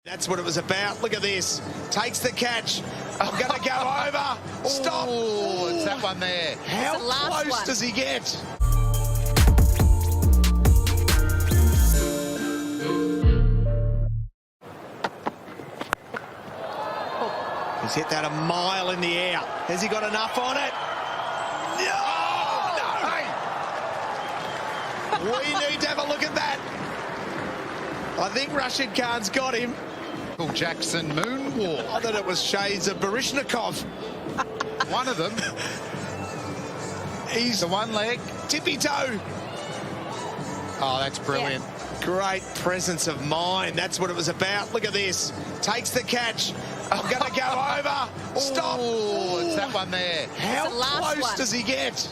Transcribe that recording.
That's what it was about. Look at this. Takes the catch. I'm going to go over. Stop. Oh, it's that one there. How close does he get? He's hit that a mile in the air. Has he got enough on it? No! We need to have a look at that. I think Rashid Khan's got him. Jackson moonwalk. I thought it was shades of Barishnikov. One of them. He's the one leg. Tippy toe. Oh, that's brilliant. Yeah. Great presence of mind. That's what it was about. Look at this. Takes the catch. I'm going to go over. Stop. Oh, it's that one there. How close does he get?